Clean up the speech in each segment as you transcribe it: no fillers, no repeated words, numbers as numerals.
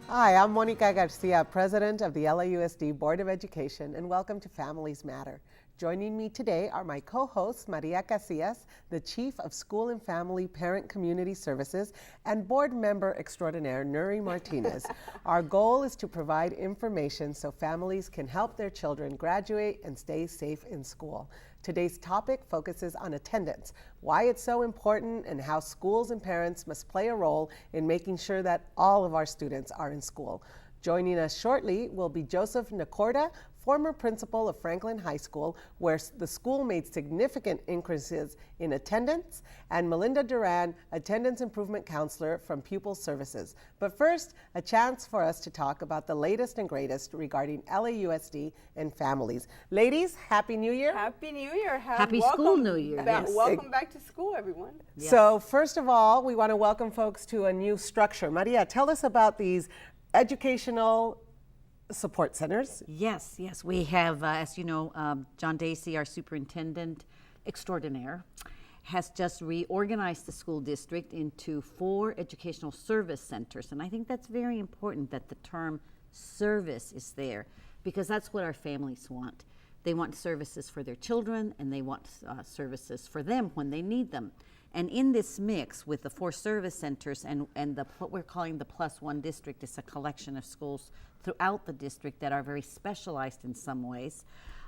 Hi, I'm Monica Garcia, President of the LAUSD Board of Education, and welcome to Families Matter. Joining me today are my co-hosts, Maria Casillas, the Chief of School and Family Parent Community Services, and Board Member Extraordinaire, Nuri Martinez. Our goal is to provide information so families can help their children graduate and stay safe in school. Today's topic focuses on attendance, why it's so important, and how schools and parents must play a role in making sure that all of our students are in school. Joining us shortly will be Joseph Nacorda, former principal of Franklin High School, where the school made significant increases in attendance, and Melinda Duran, attendance improvement counselor from Pupil Services. But first, a chance for us to talk about the latest and greatest regarding LAUSD and families. Ladies, Happy New Year. Happy New Year. Happy School New Year. Yes. Welcome back to school, everyone. Yes. So first of all, we want to welcome folks to a new structure. Maria, tell us about these educational support centers. Yes, we have, as you know, John Dacey, our superintendent extraordinaire, has just reorganized the school district into 4 educational service centers. And I think that's very important that the term service is there, because that's what our families want. They want services for their children, and they want services for them when they need them. And in this mix with the 4 service centers and what we're calling the +1 district is a collection of schools throughout the district that are very specialized in some ways.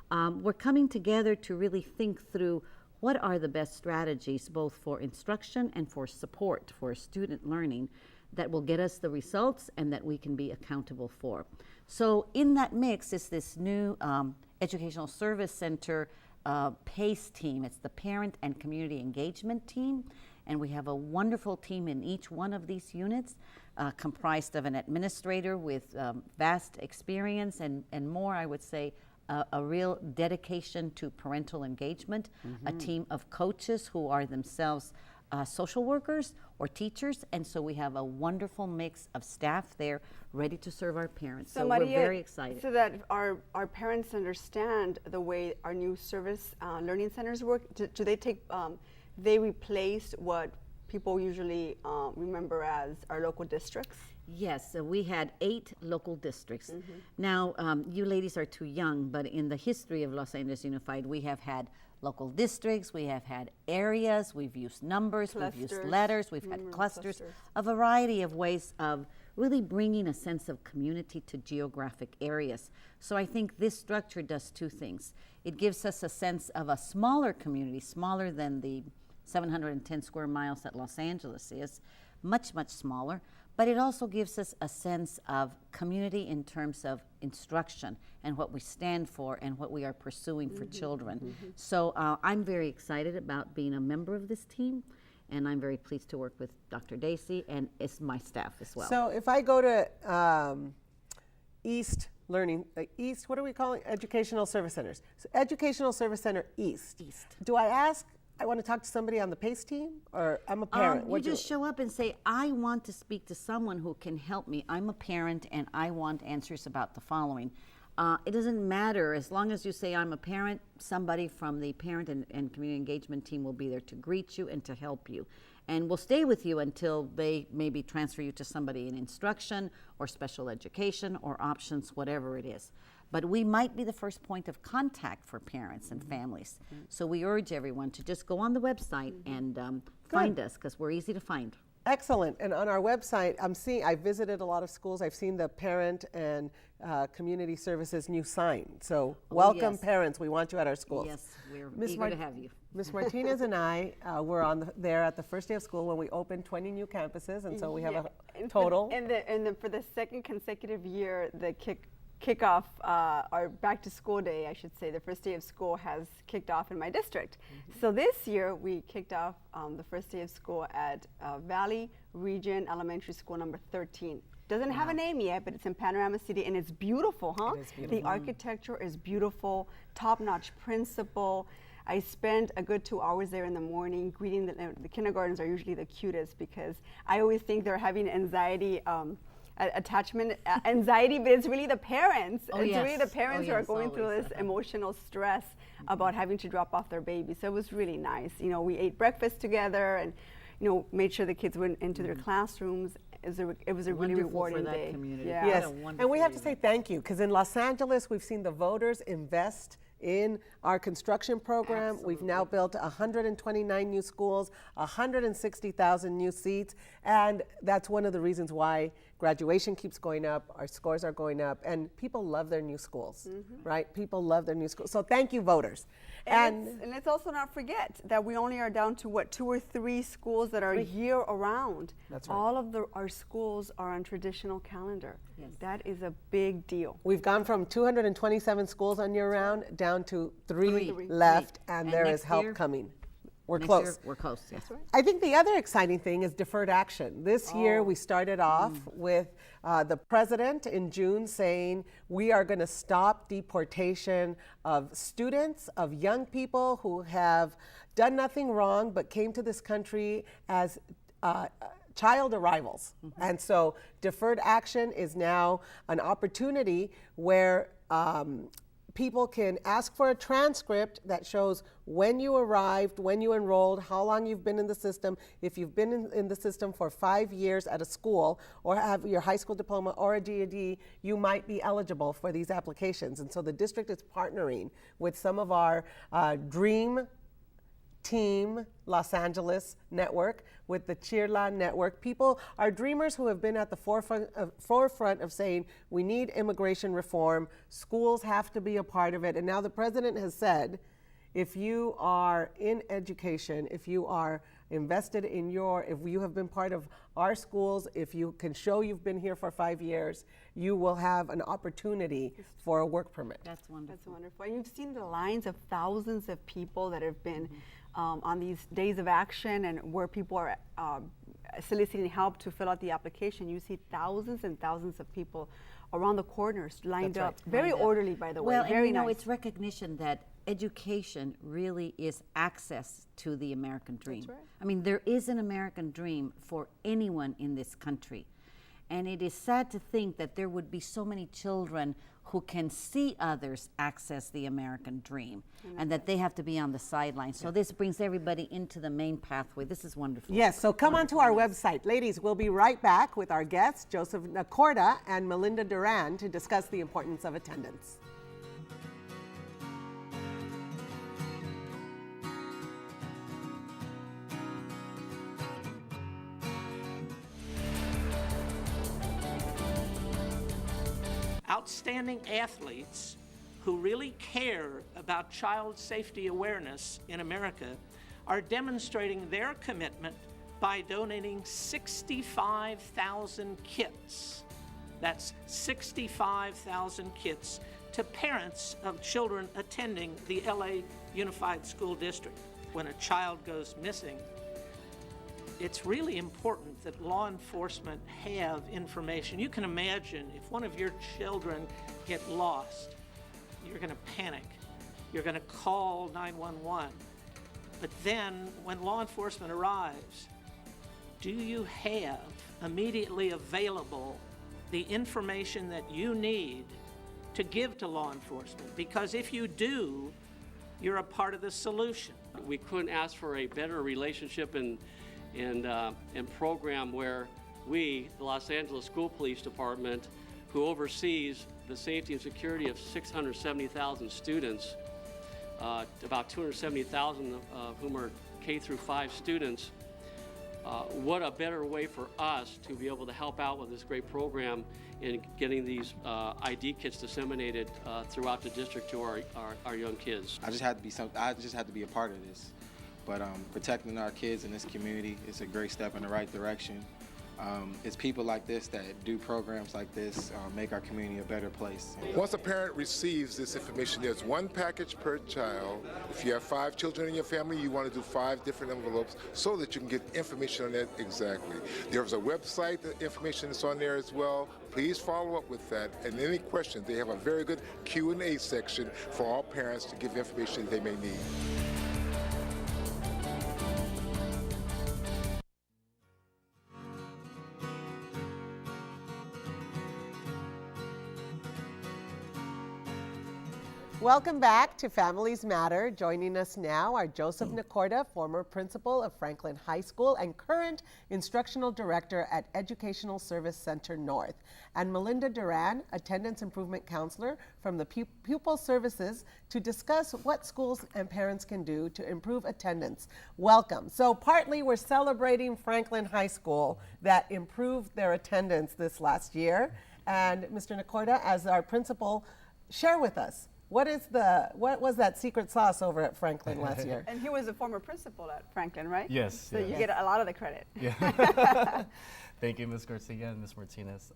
We're coming together to really think through what are the best strategies both for instruction and for support for student learning that will get us the results and that we can be accountable for. So in that mix is this new educational service center PACE team. It's the Parent and Community Engagement Team, and we have a wonderful team in each one of these units, comprised of an administrator with vast experience and more, I would say, a real dedication to parental engagement, a team of coaches who are themselves social workers or teachers, and so we have a wonderful mix of staff there ready to serve our parents. So Maria, we're very excited. So that our parents understand the way our new service learning centers work. Do they take, they replace what people usually remember as our local districts? Yes, so we had 8 local districts. Now, you ladies are too young, but in the history of Los Angeles Unified, we have had local districts, we have had areas, we've used numbers, we've used letters, we've had clusters, a variety of ways of really bringing a sense of community to geographic areas. So I think this structure does 2 things. It gives us a sense of a smaller community, smaller than the 710 square miles that Los Angeles is, much, much smaller, but it also gives us a sense of community in terms of instruction and what we stand for and what we are pursuing for children. So I'm very excited about being a member of this team, and I'm very pleased to work with Dr. Dacey, and it's my staff as well. So if I go to East Learning, East, what are we calling? Educational Service Centers. So Educational Service Center East. Do I ask, I want to talk to somebody on the PACE team, or I'm a parent? You just show up and say, I want to speak to someone who can help me. I'm a parent and I want answers about the following. It doesn't matter, as long as you say I'm a parent, somebody from the parent and community engagement team will be there to greet you and to help you. And will stay with you until they maybe transfer you to somebody in instruction or special education or options, whatever it is. But we might be the first point of contact for parents and families. So we urge everyone to just go on the website and find us, because we're easy to find. Excellent. And on our website, I visited a lot of schools. I've seen the Parent and Community Services new sign. So welcome, parents. We want you at our schools. Yes, we're eager to have you. Ms. Martinez and I were there at the first day of school when we opened 20 new campuses, and so we have a total. And for the second consecutive year, the kickoff, our back to school day, I should say, the first day of school has kicked off in my district. So this year we kicked off the first day of school at Valley Region Elementary School number 13. Doesn't have a name yet, but it's in Panorama City, and it's beautiful, huh? It is beautiful. The architecture is beautiful, top-notch principal. I spent a good 2 hours there in the morning greeting the kindergartens are usually the cutest, because I always think they're having anxiety anxiety, but it's really the parents. Really the parents who are going through this emotional stress about having to drop off their baby. So it was really nice. You know, we ate breakfast together and, you know, made sure the kids went into their classrooms. it was a really Wonderful for rewarding that day. community. Yeah. Yes, What a and we wonderful have to say event. thank you because in Los Angeles, we've seen the voters invest in our construction program. We've now built 129 new schools, 160,000 new seats, and that's one of the reasons why graduation keeps going up, our scores are going up, and people love their new schools, right? People love their new schools. So thank you, voters. And let's also not forget that we only are down to what, 2 or 3 schools that are year around. That's right. All of our schools are on traditional calendar. Yes. That is a big deal. We've gone from 227 schools on year round down to three Three. left, and And there next is help year? coming. We're Next close. year, we're close, yes. I think the other exciting thing is deferred action. This year, we started off with the president in June saying we are going to stop deportation of students, of young people who have done nothing wrong but came to this country as child arrivals. And so deferred action is now an opportunity where people can ask for a transcript that shows when you arrived, when you enrolled, how long you've been in the system. If you've been in the system for 5 years at a school or have your high school diploma or a GED, you might be eligible for these applications. And so the district is partnering with some of our Dream Team Los Angeles network, with the Chirla network. People are dreamers who have been at the forefront of saying we need immigration reform. Schools have to be a part of it. And now the president has said, if you are in education, if you are invested in if you have been part of our schools, if you can show you've been here for 5 years, you will have an opportunity for a work permit. That's wonderful. That's wonderful. And you've seen the lines of thousands of people that have been on these days of action and where people are soliciting help to fill out the application. You see thousands and thousands of people around the corners lined That's up. right. Very Lined up. orderly, by the way. Well, Very and you know, nice. it's recognition that education really is access to the American dream. right. I mean, there is an American dream for anyone in this country. And it is sad to think that there would be so many children who can see others access the American dream and that they have to be on the sidelines. So this brings everybody into the main pathway. This is wonderful. Yes, so come onto our website. Ladies, we'll be right back with our guests, Joseph Nacorda and Melinda Duran, to discuss the importance of attendance. Outstanding athletes who really care about child safety awareness in America are demonstrating their commitment by donating 65,000 kits. That's 65,000 kits to parents of children attending the LA Unified School District. When a child goes missing, it's really important that law enforcement have information. You can imagine if one of your children get lost, you're going to panic. You're going to call 911. But then when law enforcement arrives, do you have immediately available the information that you need to give to law enforcement? Because if you do, you're a part of the solution. We couldn't ask for a better relationship and program where we, the Los Angeles School Police Department, who oversees the safety and security of 670,000 students, about 270,000 of whom are K through 5 students, what a better way for us to be able to help out with this great program in getting these ID kits disseminated throughout the district to our young kids. I just had to be a part of this. But protecting our kids in this community is a great step in the right direction. It's people like this that do programs like this make our community a better place. Once a parent receives this information, there's one package per child. If you have 5 children in your family, you want to do 5 different envelopes so that you can get information on that exactly. There's a website, the information is on there as well. Please follow up with that. And any questions, they have a very good Q&A section for all parents to give information they may need. Welcome back to Families Matter. Joining us now are Joseph Nacorda, former principal of Franklin High School and current instructional director at Educational Service Center North, and Melinda Duran, attendance improvement counselor from the Pupil Services, to discuss what schools and parents can do to improve attendance. Welcome. So partly we're celebrating Franklin High School that improved their attendance this last year. And Mr. Nacorda, as our principal, share with us, what was that secret sauce over at Franklin last year? And he was a former principal at Franklin, right? Yes. So yes. you get a lot of the credit. Yeah. Thank you, Ms. Garcia and Ms. Martinez.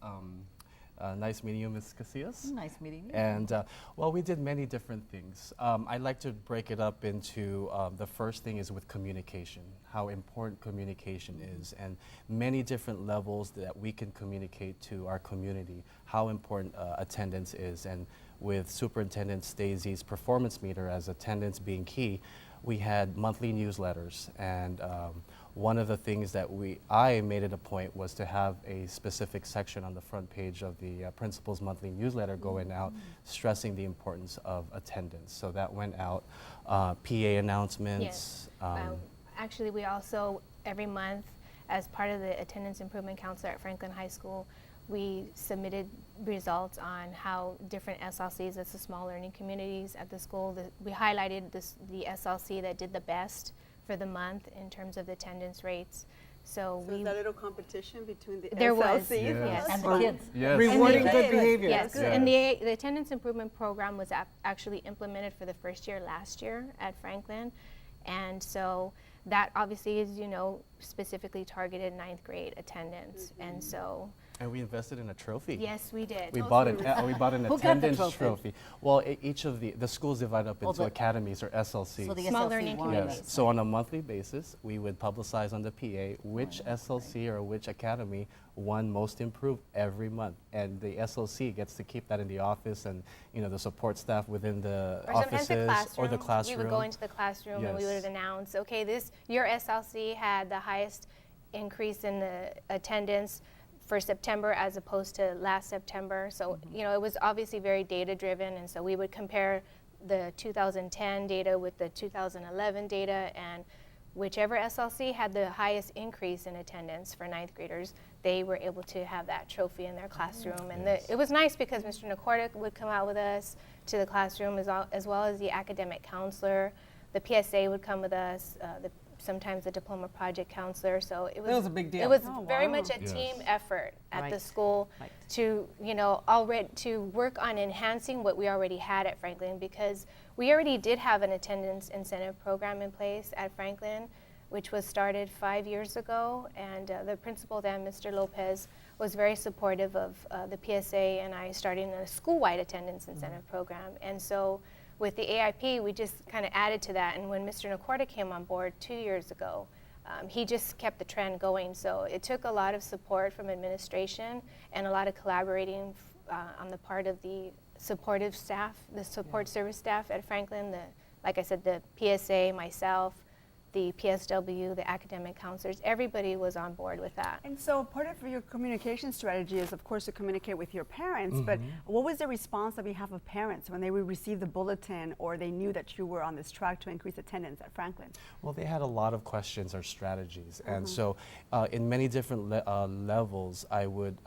Nice meeting you, Ms. Casillas. Nice meeting you. And well, we did many different things. I'd like to break it up into the first thing is with communication, how important communication is, and many different levels that we can communicate to our community, how important attendance is. And with Superintendent Stacey's performance meter as attendance being key, we had monthly newsletters, and one of the things that I made it a point was to have a specific section on the front page of the principal's monthly newsletter going out, stressing the importance of attendance. So that went out, PA announcements. Yes. Actually, we also, every month, as part of the attendance improvement counselor at Franklin High School, we submitted results on how different SLCs, that's the small learning communities at the school, we highlighted the SLC that did the best for the month in terms of the attendance rates. So Was that a little competition between the there was, SLCs? yes. And the kids. Yes. Rewarding And good they- behavior. Yes, Yes. and the attendance improvement program was actually implemented for the first year last year at Franklin. And so that obviously is, specifically targeted ninth grade attendance. And so And we invested in a trophy. yes, we did. We bought an Who got the attendance trophy? trophy. Well, each of the schools divide up into the- academies or SLCs. So the Small SLC learning won. communities. Yes. So on a monthly basis, we would publicize on the PA which SLC or which academy won most improved every month, and the SLC gets to keep that in the office, and the support staff within the Or sometimes the offices classroom. or the classroom. We would go into the classroom and we Yes. would announce, okay, your SLC had the highest increase in the attendance for September as opposed to last September. So, it was obviously very data driven, and so we would compare the 2010 data with the 2011 data, and whichever SLC had the highest increase in attendance for ninth graders, they were able to have that trophy in their classroom. And it was nice because Mr. Nacorda would come out with us to the classroom as well as the academic counselor. The PSA would come with us, sometimes the diploma project counselor. So it was a big deal. It was Oh, very wow. much a Yes. team effort at the Right. school Right. to, to work on enhancing what we already had at Franklin, because we already did have an attendance incentive program in place at Franklin, which was started 5 years ago, and the principal then, Mr. Lopez, was very supportive of the PSA and I starting a school-wide attendance incentive program. And so with the AIP, we just kind of added to that, and when Mr. Nacorda came on board 2 years ago, he just kept the trend going. So it took a lot of support from administration and a lot of collaborating on the part of the supportive staff, the support service staff at Franklin, like I said, the PSA, myself, the PSW, the academic counselors, everybody was on board with that. And so part of your communication strategy is, of course, to communicate with your parents, but what was the response on behalf of parents when they would receive the bulletin or they knew that you were on this track to increase attendance at Franklin? Well, they had a lot of questions or strategies, and so in many different levels, I would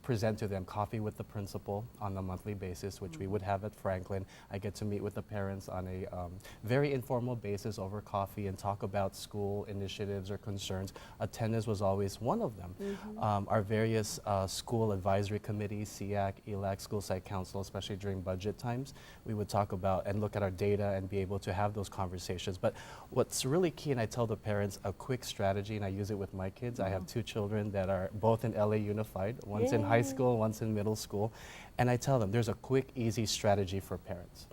present to them coffee with the principal on a monthly basis, which we would have at Franklin. I get to meet with the parents on a very informal basis over coffee and talk about school initiatives or concerns. Attendance was always one of them. Our various school advisory committees, SEAC, ELAC, School Site Council, especially during budget times, we would talk about and look at our data and be able to have those conversations. But what's really key, and I tell the parents a quick strategy, and I use it with my kids. I have 2 children that are both in LA Unified, one's in high school, one's in middle school, and I tell them there's a quick, easy strategy for parents.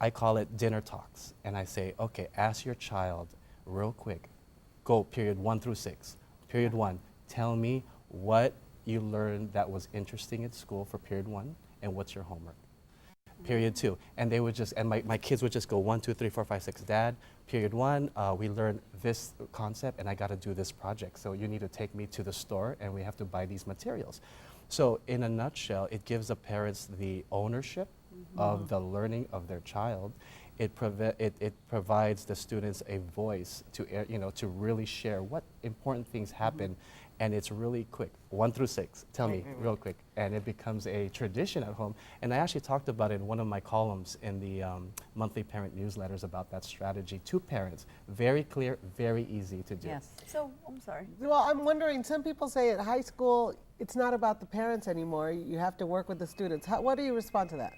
I call it dinner talks, and I say, okay, ask your child real quick, go period 1 through 6. Period 1, tell me what you learned that was interesting at school for period 1, and what's your homework. Period 2, and they would just, and my kids would just go 1, 2, 3, 4, 5, 6. Dad, period 1, we learned this concept, and I got to do this project. So you need to take me to the store, and we have to buy these materials. So in a nutshell, it gives the parents the ownership of the learning of their child. It provides the students a voice to, to really share what important things happen, and it's really quick, 1 through 6. Tell me, real quick, and it becomes a tradition at home. And I actually talked about it in one of my columns in the monthly parent newsletters about that strategy to parents. Very clear, very easy to do. Yes. So, I'm sorry. Well, I'm wondering, some people say at high school, it's not about the parents anymore. You have to work with the students. What do you respond to that?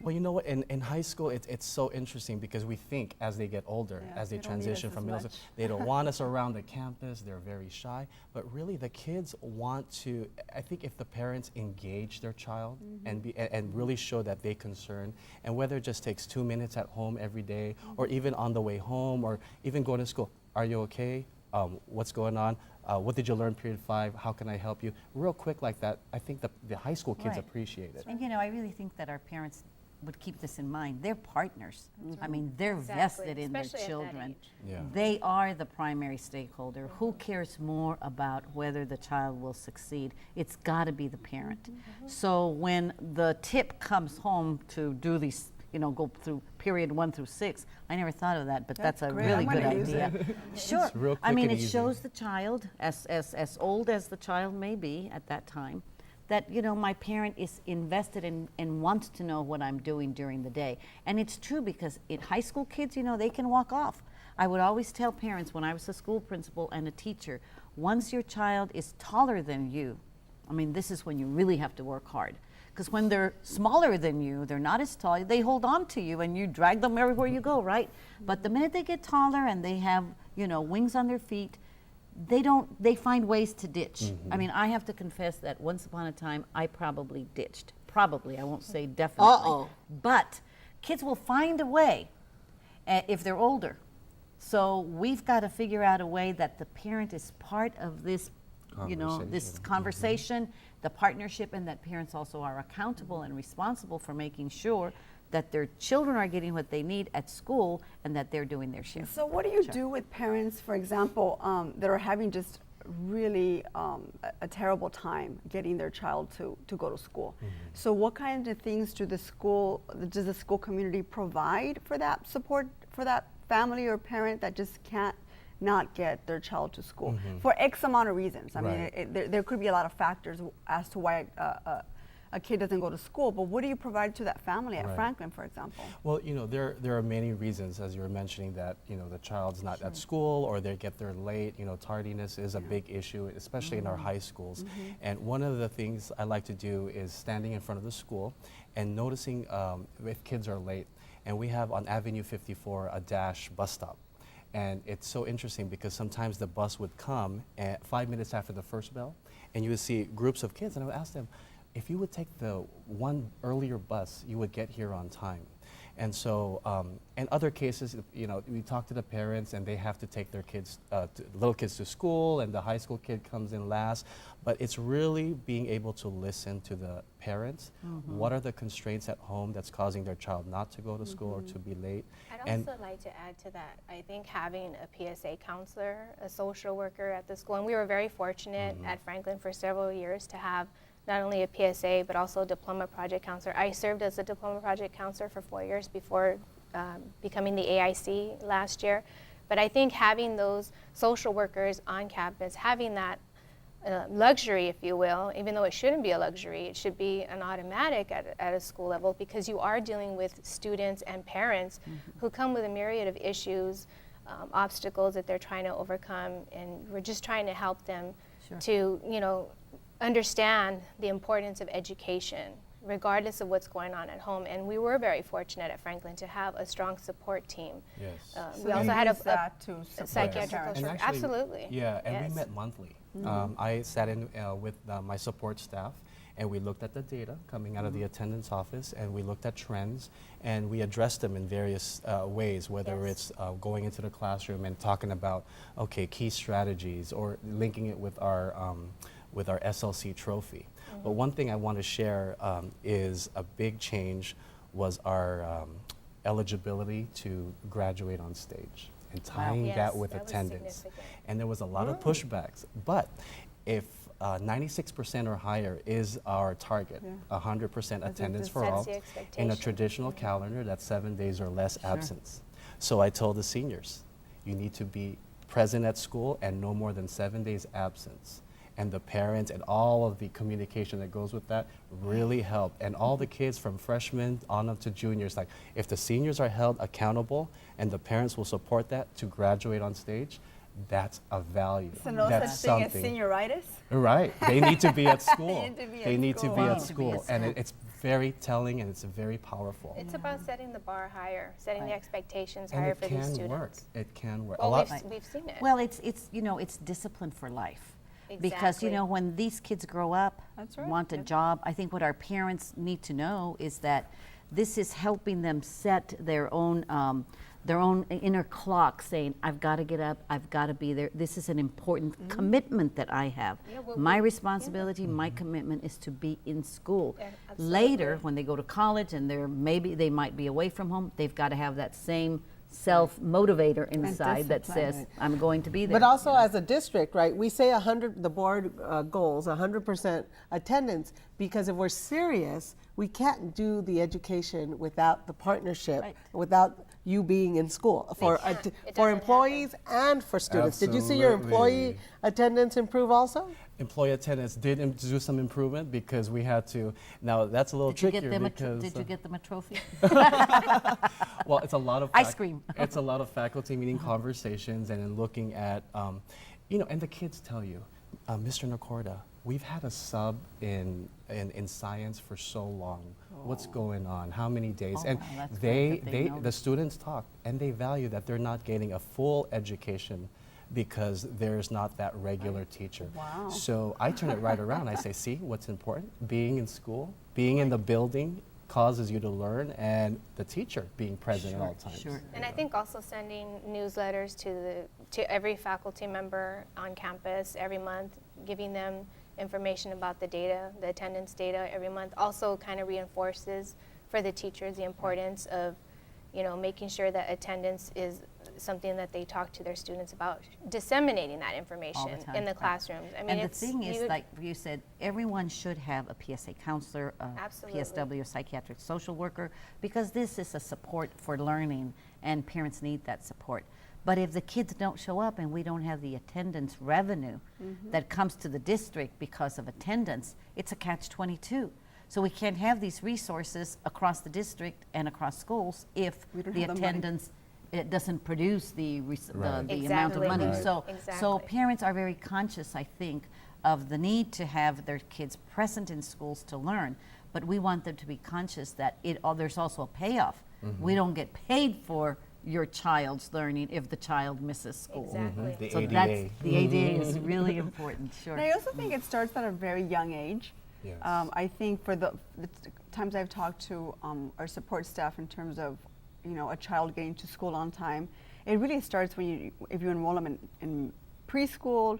Well, you know what, in high school, it's so interesting because we think as they get older, as they they don't need transition us from as middle much. school, they don't want us around the campus, they're very shy, but really the kids want to, I think if the parents engage their child and really show that they concern, and whether it just takes 2 minutes at home every day, or even on the way home, or even going to school, are you okay? What's going on? What did you learn period 5? How can I help you? Real quick like that, I think the high school kids Right. appreciate it. And I really think that our parents would keep this in mind. They're partners. I mean, they're Exactly, vested in their especially at that children. age. Yeah. They are the primary stakeholder. Who cares more about whether the child will succeed? It's got to be the parent. So when the tip comes home to do these, go through period 1 through 6, I never thought of that, but that's a great. really I'm good gonna use idea. Sure. It's real I quick mean, and it easy. shows the child, as old as the child may be at that time, that my parent is invested in and wants to know what I'm doing during the day. And it's true because in high school kids, they can walk off. I would always tell parents when I was a school principal and a teacher, once your child is taller than you, I mean, this is when you really have to work hard. Because when they're smaller than you, they're not as tall, they hold on to you and you drag them everywhere you go, right? But the minute they get taller and they have, wings on their feet, they find ways to ditch. I mean, I have to confess that once upon a time, I probably ditched. Probably, I won't say definitely. Uh-oh. But kids will find a way if they're older. So we've got to figure out a way that the parent is part of this, this conversation, the partnership, and that parents also are accountable and responsible for making sure that their children are getting what they need at school and that they're doing their share. So what do you do with parents, for example, that are having just really a terrible time getting their child to go to school? So what kind of things does the school community provide for that support, for that family or parent that just can't not get their child to school for X amount of reasons? I mean, there could be a lot of factors as to why a kid doesn't go to school, but what do you provide to that family at Franklin, for example? Well, there are many reasons, as you were mentioning, that the child's not at school or they get there late. Tardiness is a big issue, especially in our high schools. And one of the things I like to do is standing in front of the school and noticing if kids are late. And we have on Avenue 54 a Dash bus stop. And it's so interesting because sometimes the bus would come at 5 minutes after the first bell, and you would see groups of kids, and I would ask them, if you would take the one earlier bus, you would get here on time. And so, in other cases, we talk to the parents and they have to take their kids, little kids to school, and the high school kid comes in last. But it's really being able to listen to the parents. What are the constraints at home that's causing their child not to go to school or to be late? I'd also like to add to that. I think having a PSA counselor, a social worker at the school, and we were very fortunate at Franklin for several years to have not only a PSA, but also a diploma project counselor. I served as a diploma project counselor for 4 years before becoming the AIC last year. But I think having those social workers on campus, having that luxury, if you will, even though it shouldn't be a luxury, it should be an automatic at a school level, because you are dealing with students and parents who come with a myriad of issues, obstacles that they're trying to overcome, and we're just trying to help them to, understand the importance of education, regardless of what's going on at home. And we were very fortunate at Franklin to have a strong support team. Yes. So we also you had use a that to support psychiatric parents. social- And actually, absolutely. Yeah, and Yes. we met monthly. I sat in with my support staff, and we looked at the data coming out of the attendance office, and we looked at trends, and we addressed them in various ways, whether Yes. it's going into the classroom and talking about, key strategies, or linking it with our SLC trophy. But one thing I want to share is a big change was our eligibility to graduate on stage, and tying Yes, that with that was attendance. significant. And there was a lot of pushbacks. But if 96% or higher is our target. 100% attendance for all. That's the In a expectation. traditional calendar, that's 7 days or less absence. So I told the seniors, you need to be present at school and no more than 7 days absence. And the parents and all of the communication that goes with that really helped. And all the kids from freshmen on up to juniors, like if the seniors are held accountable and the parents will support that to graduate on stage, that's a value. So no That's such thing as something. senioritis? Right. They need to be at school. They need to be at school. at school. And it's very telling and it's very powerful. It's about setting the bar higher, setting the expectations And higher it for these can students. work. It can work. Well, we've seen it. Well, it's it's discipline for life. Because Exactly. when these kids grow up, That's right, want a yep. job, I think what our parents need to know is that this is helping them set their own inner clock, saying, I've got to get up, I've got to be there. This is an important commitment that I have. Yeah, well, My responsibility, my commitment is to be in school. Yeah, absolutely. Later, when they go to college and they might be away from home, they've got to have that same self-motivator inside that discipline. says, I'm going to be there. But also as a district, right, we say 100, the board goals, 100% attendance, because if we're serious, we can't do the education without the partnership, Right. without you being in school for can't. It for doesn't employees and for students. Did you see your employee Absolutely. attendance improve also? Employee attendance did do some improvement because we had to. Now that's a little Did you trickier get them because did you get them a trophy? well, it's a lot of Ice cream. It's a lot of faculty meeting conversations and then looking at, and the kids tell you, Mr. Nacorda, we've had a sub in science for so long. What's going on? How many days? Oh, and wow, that's great that they know the this. students talk and they value that they're not getting a full education because there's not that regular teacher. Wow. So I turn it right around. I say, see, what's important? Being in school, being in the building causes you to learn, and the teacher being present at all times. Sure. And I think also sending newsletters to every faculty member on campus every month, giving them information about the data, the attendance data every month, also kind of reinforces for the teachers the importance of, making sure that attendance is something that they talk to their students about, disseminating that information time, in the right. classrooms. I mean, And the it's thing is, you- like you said, everyone should have a PSA counselor, a Absolutely. PSW, a psychiatric social worker, because this is a support for learning, and parents need that support. But if the kids don't show up and we don't have the attendance revenue that comes to the district because of attendance, it's a catch-22. So we can't have these resources across the district and across schools if We don't the have the money. attendance it doesn't produce the amount of Exactly. money. Right. So Exactly. parents are very conscious, I think, of the need to have their kids present in schools to learn, but we want them to be conscious that there's also a payoff. We don't get paid for your child's learning if the child misses school. Exactly. The So ADA. that's the ADA is really important. Sure. And I also think it starts at a very young age. Yes. I think for the times I've talked to our support staff in terms of, a child getting to school on time, it really starts if you enroll them in preschool,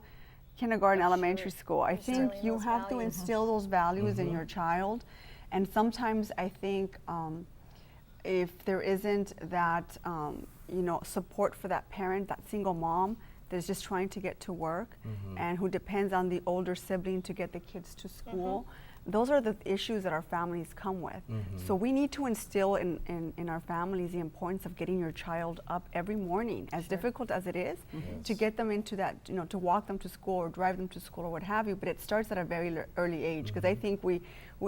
kindergarten, elementary school. I think Instilling you those have to values. instill those values in your child, and sometimes I think if there isn't that support for that parent, that single mom that's just trying to get to work and who depends on the older sibling to get the kids to school, those are the issues that our families come with. So we need to instill in our families the importance of getting your child up every morning, as difficult as it is, to get them into that, to walk them to school or drive them to school or what have you. But it starts at a very early age, because I think we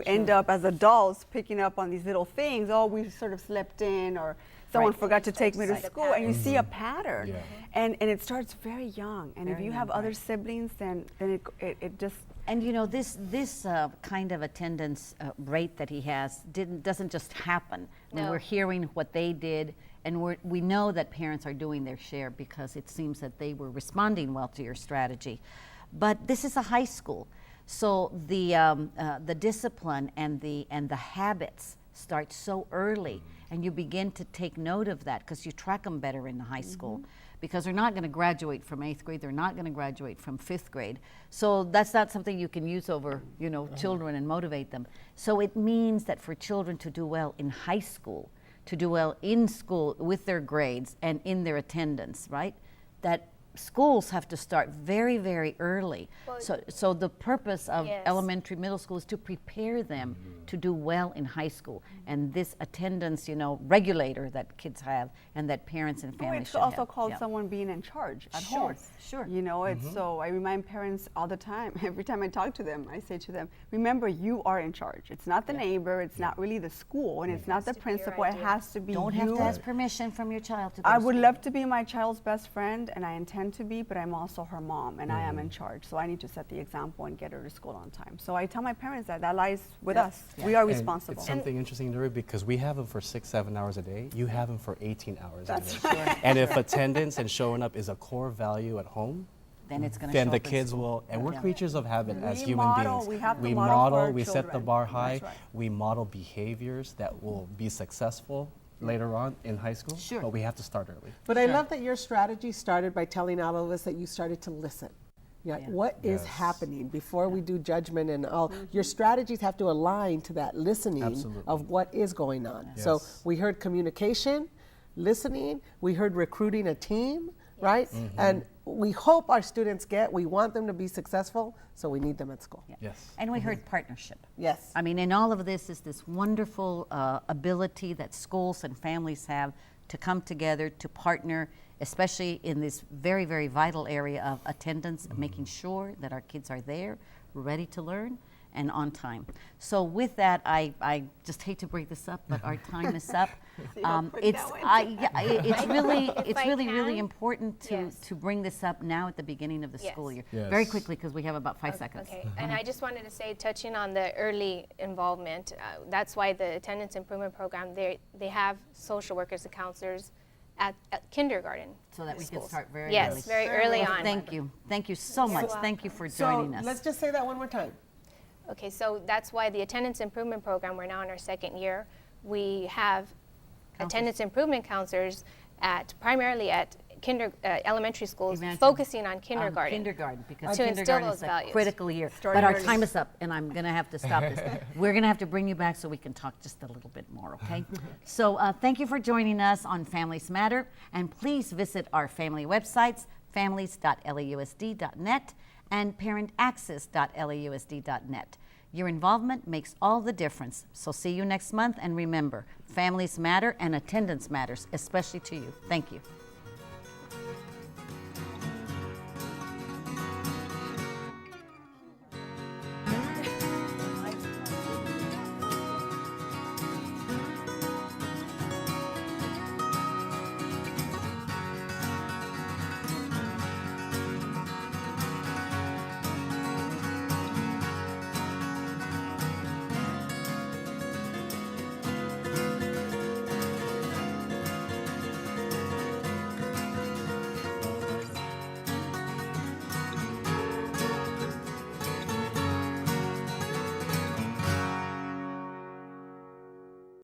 end up as adults picking up on these little things. Oh, we sort of slept in, or someone Right. forgot to take me to Like a school, and you see a pattern. Yeah. And it starts very young. And if Very you young, have other right. siblings, then it just And this kind of attendance rate that he has doesn't just happen. When No. we're hearing what they did, and we know that parents are doing their share because it seems that they were responding well to your strategy. But this is a high school, so the discipline and the habits start so early, and you begin to take note of that because you track them better in the high school. Because they're not going to graduate from 8th grade, they're not going to graduate from 5th grade. So that's not something you can use over, children and motivate them. So it means that for children to do well in high school, to do well in school with their grades and in their attendance, right? That schools have to start very, very early. Well, So the purpose of yes. elementary, middle school is to prepare them to do well in high school. And this attendance, regulator that kids have and that parents and families It's should also have. called Yeah. someone being in charge at Sure, home. sure. It's so I remind parents all the time. Every time I talk to them, I say to them, remember, you are in charge. It's not the neighbor, it's not really the school, and it's not the to be your principal. It idea. has to be Don't you. have to ask permission from your child to go I to would school. love to be my child's best friend, and I intend to be, but I'm also her mom, and I am in charge. So I need to set the example and get her to school on time. So I tell my parents that lies with us. We are And responsible. It's something interesting to read because we have them for 6-7 hours a day. You have them for 18 hours That's a day. And if attendance and showing up is a core value at home, Then it's going to then show the up in kids school. will, and we're Yeah. creatures of habit as We human model, beings. we have to model for our we set the children. bar That's high, right. we model behaviors that will be successful later on in high school, Sure. but we have to start early. But I love that your strategy started by telling all of us that you started to listen. Yeah, what is happening before we do judgment and all? Your strategies have to align to that listening Absolutely. of what is going on. So Yes. we heard communication, listening, we heard recruiting a team, right? And we hope our students we want them to be successful, so we need them at school. Yes. And we heard partnership. Yes. I mean, in all of this is this wonderful ability that schools and families have to come together, to partner, especially in this very, very vital area of attendance, making sure that our kids are there, ready to learn, and on time. So with that, I just hate to break this up, but our time is up. It's If I really can, important yes. to bring this up now at the beginning of the school Yes. year. Yes. Very quickly, because we have about 5 seconds. Okay, and I just wanted to say, touching on the early involvement, that's why the attendance improvement program, they have social workers and counselors at kindergarten. So that we can schools. start very Yes, early. very early Well, on. Thank you. Thank you so much. welcome. Thank you for So joining us. let's just say that one more time. Okay, so that's why the attendance improvement program, we're now in our second year. We have attendance improvement counselors primarily at elementary schools, Imagine. focusing on kindergarten. Kindergarten, because To instill kindergarten those is a values. critical year. Starting But our early. time is up, and I'm going to have to stop this. We're going to have to bring you back so we can talk just a little bit more, okay? So thank you for joining us on Families Matter, and please visit our family websites, families.lausd.net and parentaccess.lausd.net. Your involvement makes all the difference. So see you next month, and remember, families matter and attendance matters, especially to you. Thank you.